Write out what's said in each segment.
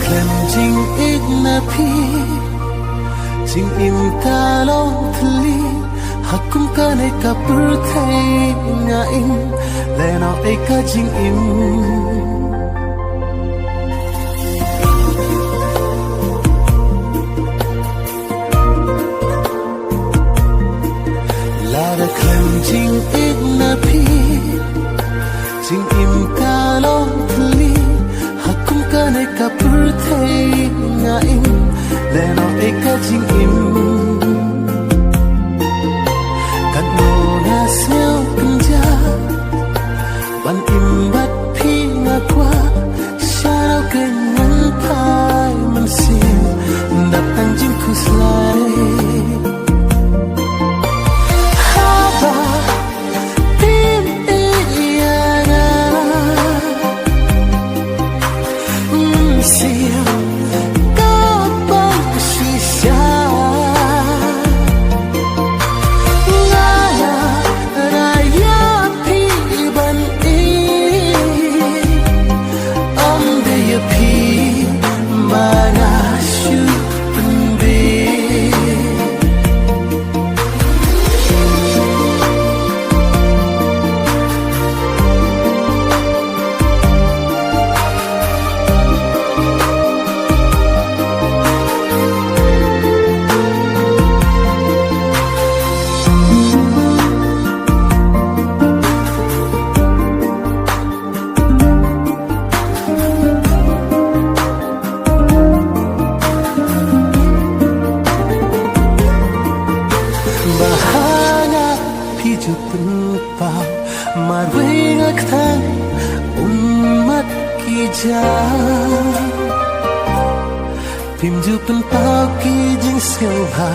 klem jing ignapi jing im kalong thli hakum kane kapur thai nga in leno eka jing im la klem jing ignapi jing im kalong thli hakum kane kapur thai nga in leno eka jing im kan no na seo kunja ban im bat phi nga kwa sao ke ngan phai man sim đập tan jing khuslai phim du pen pao ki jing siêu ha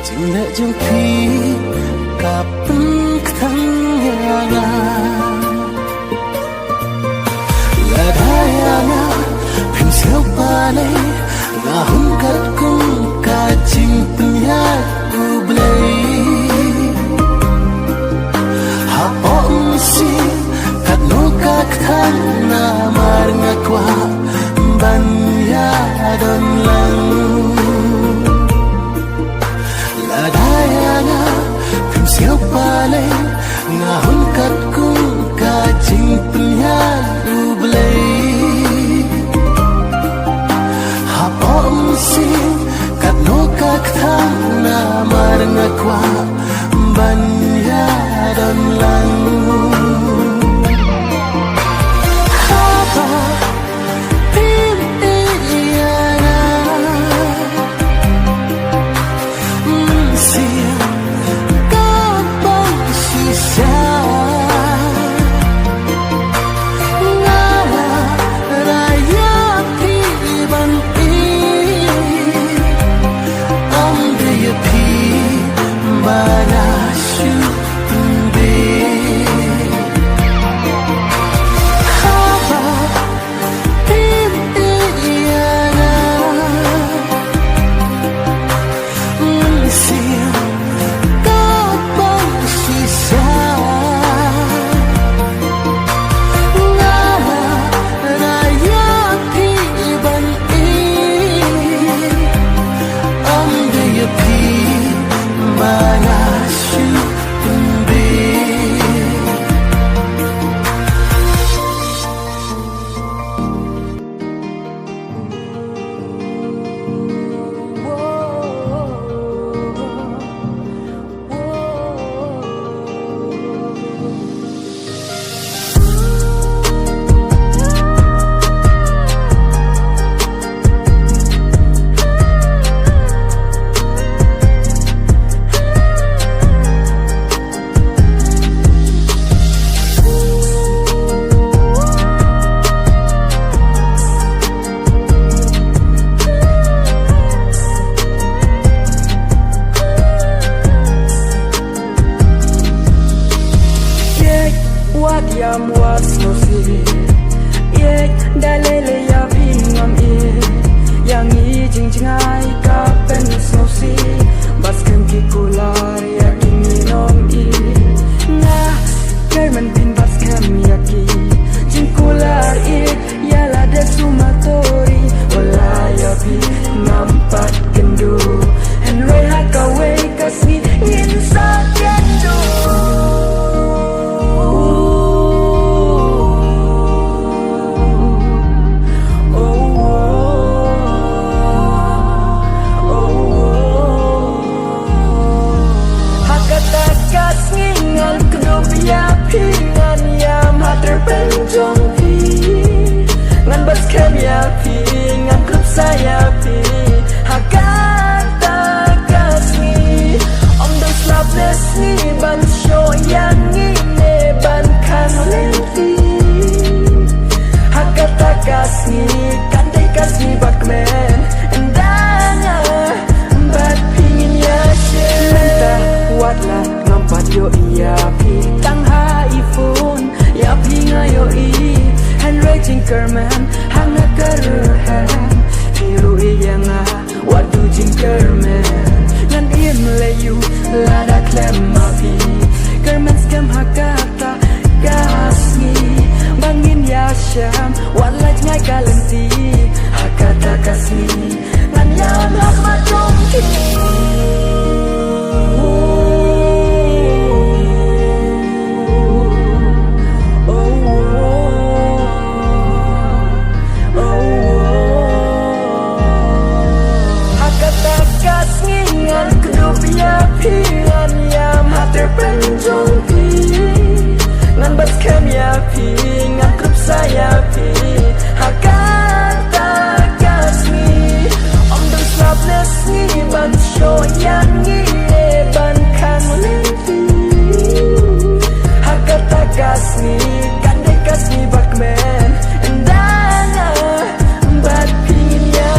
jing le jing phi ka pen khang ya ga la da ya na phim siêu pa le na hun kat kung ka jing pen ya u blei ha om si kat no ka khang na mar nga kwa ban ya don lang la daya na phim siêu pa le nga hun kat kung ka jing pnya u blei ha om si kat no ka thang na mar nga kwa ban ya don lang yam was no see ye dalele ya pingam e yang i jing jing ai ka pen no see baskem ki kular ya kiminom i na kerman bin baskem ya ki jing kular i ya la de sumatori พี่งานยามหาเธอเป็นจงพี่งานบัสแคมยาพี่งานกรุ๊ปสายาพี่หากตากาสนีom dan slaapnes ni ban show yang ini ban kan lenti haka takas ni kan takas ni bakmen endanya bat pingin ya shenta watla nampat yo iya pi tang ha iphone ya pi ngayo i handwriting kerman hanga kerhan piru yang wadu jingkerman ngan im layu lada klem api kerman skam hakata gasni bangin ya syam walaj ngai kalenti hakata kasni ngan yam hak macong ki Pingan yam hater penjong pi ngan bas kem ya pi ngan grup saya pi hakata kasni om dan slaapnes ni ban show yang ini ban kan lenti hakata kasni kan de kasni bakmen endana bat pingin ya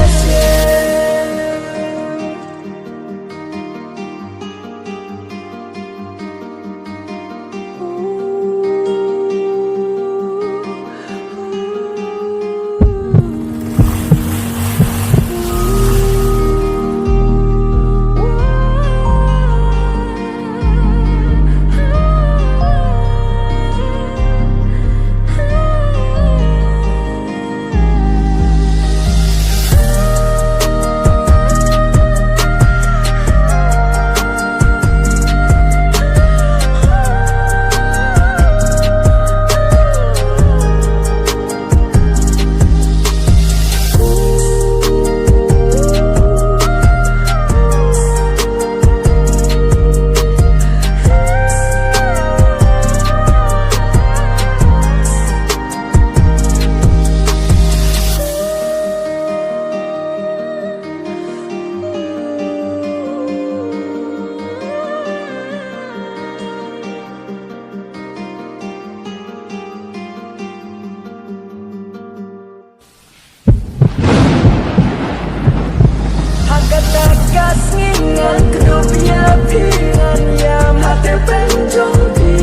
takas ngingan grup ya pingan yam hater penjong pi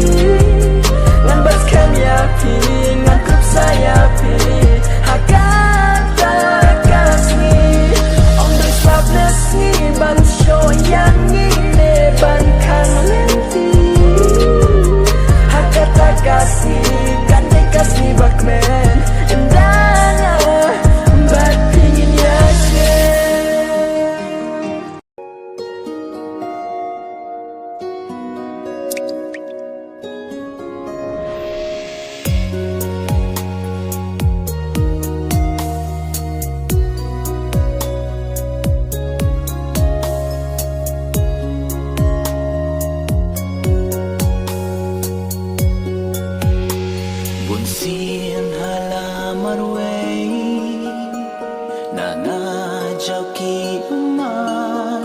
ngan bas kem ya pi ngan grup saya pi hakata kasni om dan slaapnes ni ban show yang ini ban kan lenti hakata kasni kan de kasni bakmen endana bat pingin ya Bunsin halamar way Nana jauki uman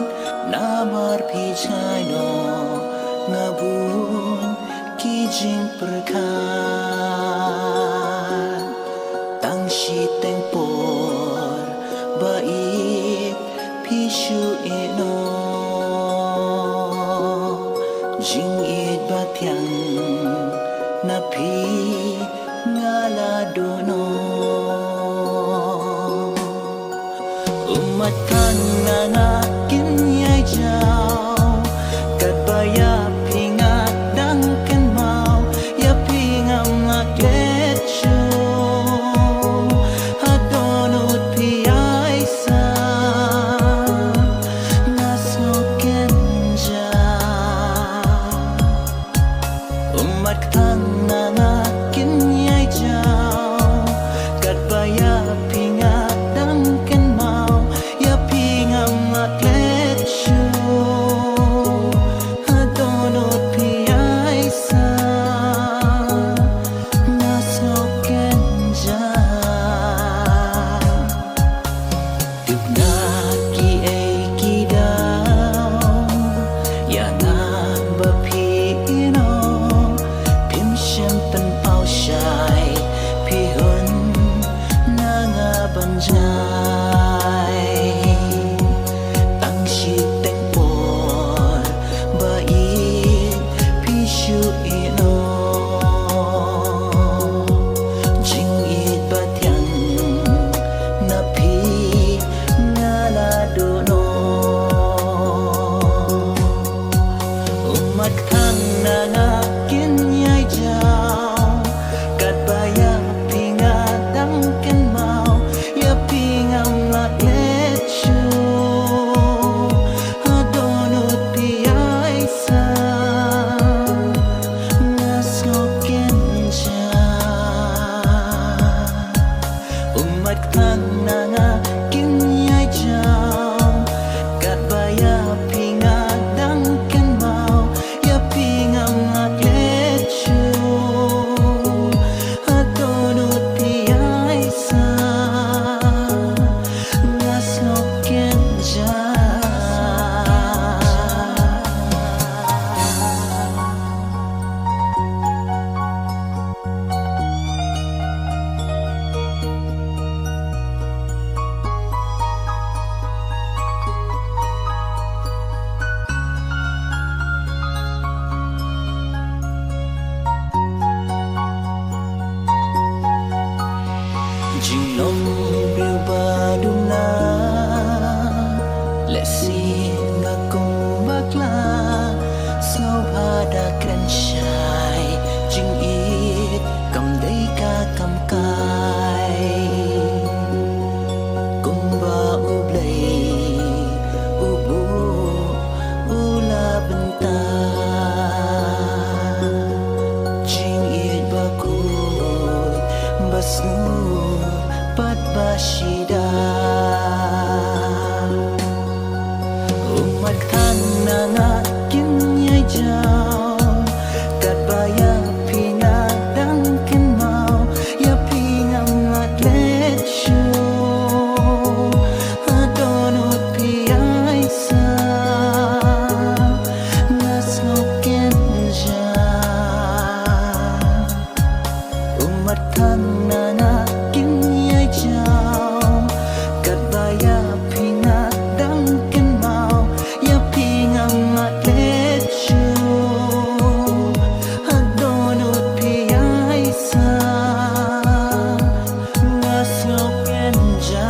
Namar pijay no Ngabun kijing perkan Tang shi teng por Bait pishu ino Jing it batyang Napi ngala dono umat kan nana kin yai jao kat baya pingat dang ken mau ya pingam ngak let chu adonut pi ai sa naso ken ja umat kan nana pingat dan ken mau ya pingam ngak chu ino jing it ba thiang na phi nga la do no umat khang na nga kin nhai chao kat ba ya phi nga dang ken mau ya phi ngam la let chu adonut pi ai sa nga so ken cha umat khang na nga kin nhai chao kat ba ya phi nga dang ken mau ya phi ngam la let chu adonut pi ai sa nga so ken cha Jing long biu ba du na le si nga kong bakla so ba da kren shai jing it kam dei ka kam kai kong ba u blei u bu u la benta jing it ba ku bas nu pat bashida umat khan na nga kin nhai chao kat ba ya phi nga dang ken mau ya phi ngam ngat let chu adonut pi ai sa nga so ken ja umat khan na nga kin nhai chao kat ba ya phi nga dang ken mau ya phi ngam ngat let chu adonut pi ai sa nga so ken ja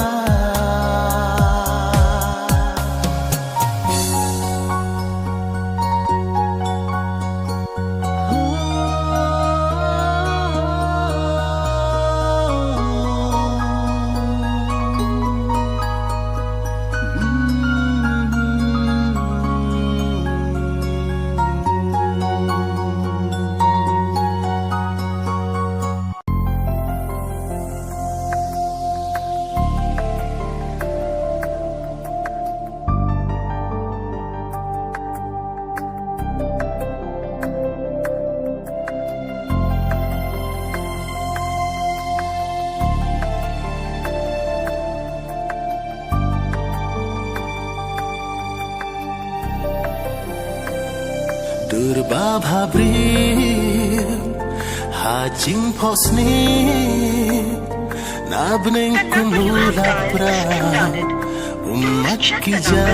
Durba bhabri ha jing phosni na bneng kumula pra umat ki ja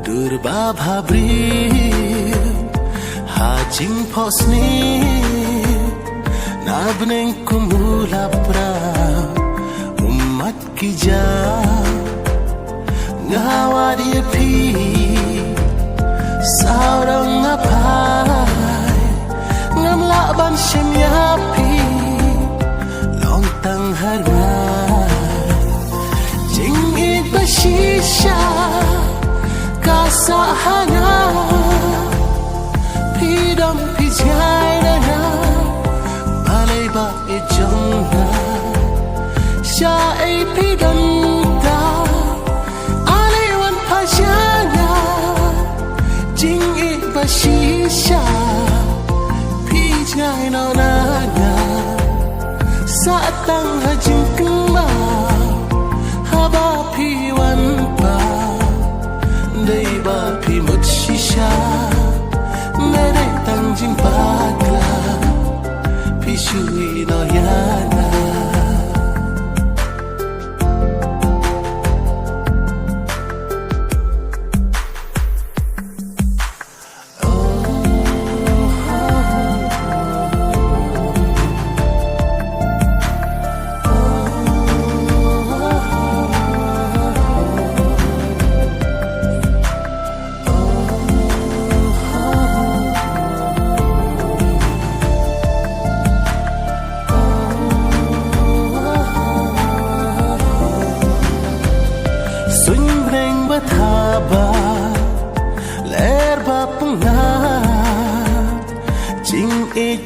Durba bhabri ha jing phosni na bneng kumula pra umat ki ja ngawadi phi sao đông ngáp hai ngắm lạ ban xem nháp pi lòng tăng hát ngài chính ít ba shisha ca sa hana pi đam pi chai na na balai ba e jong na sha e pi đam ta ale wan pa shana jing it ba shisha pi chai no na na sa tang ha jing kung ma ha ba pi wan pa dei ba pi mut shisha me dei tang jing ba kla pi shui no ya na oh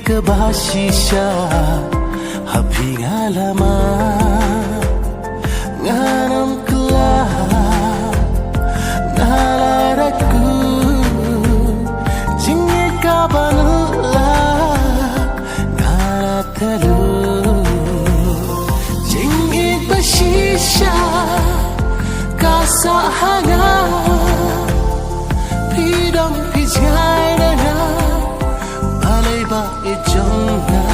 kabasisya hapi ngalama nganam kala nalaraku jingi kabanula ngaratalu jingi basisya kasahanga pidam pijayana balai ba ijongna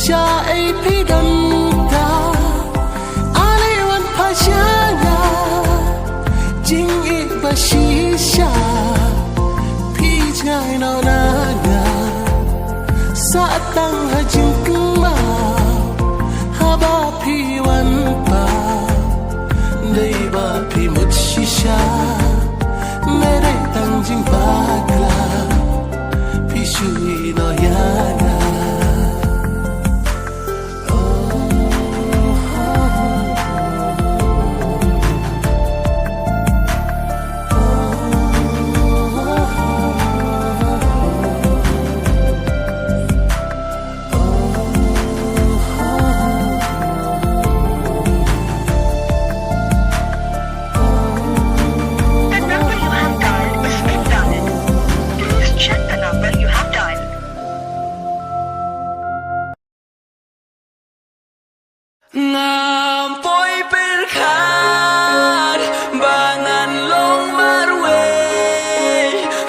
sha ai pidam ta aliwan pajana jingi basisha pijayana na satang hajing kema haba piwan pa dei ba pi mutshisha mere tangjing bakla pishui no yana Ngampoi perkat bangan long marwe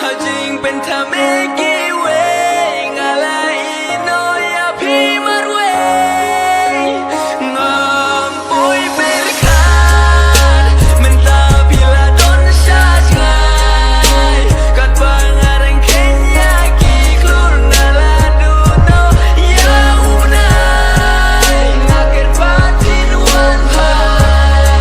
hajing pentameki we ngalai no ya pi marwe ngampoi perkat menta bila don syasngai kat bangareng kenya ki klur naladu no yaunai ngakir batin wan hai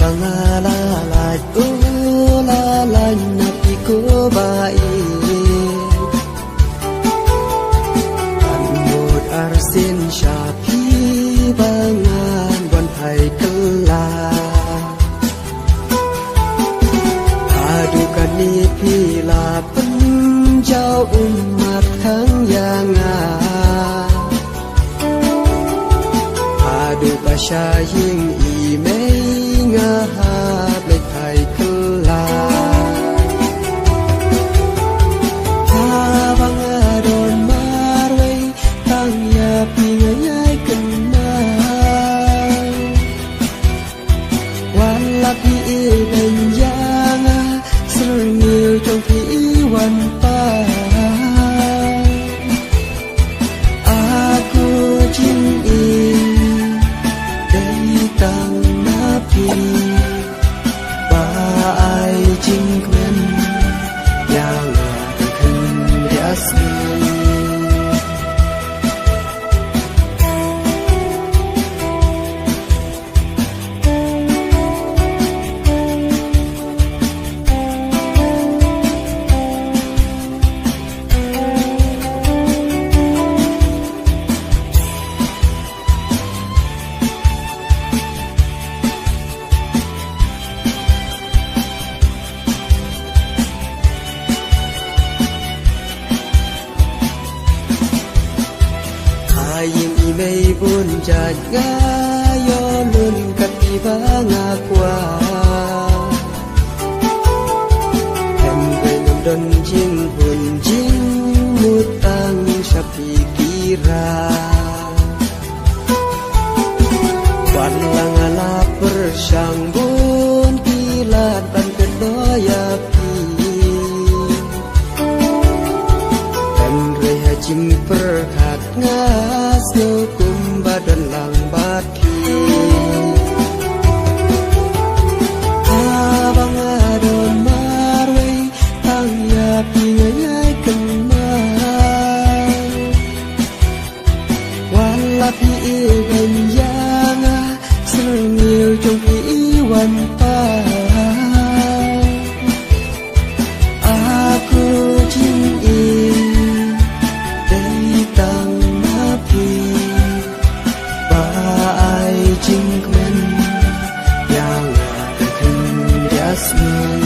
pangalalay ulalay na pikubain Anmod arsin siya pibangan wan hay kala Adukan ni pila penjau umat kang yanga Adu pasyaying imay ngahap lekay kala Habang adon marway tang yapi ngayay kenal Walak iiban yanga serngil trong piiwan pa Aku jingin Tang napi Baai jingkmen Yang akan riasmi Aying imay bunjad ngayolun katibang akwa Hembay ngondon jing hunjing mutang siya pikira Walang alapar siyang bun kilat ban kedoyapi Hembay hajim perkat ngasno kumbadan lang baki Habang adon marway ang yapi ngayay kenal Walapi iban yanga serngil jong iiwan pa Aku jingin Datang napi Baai jingkmen Yang akan riasmi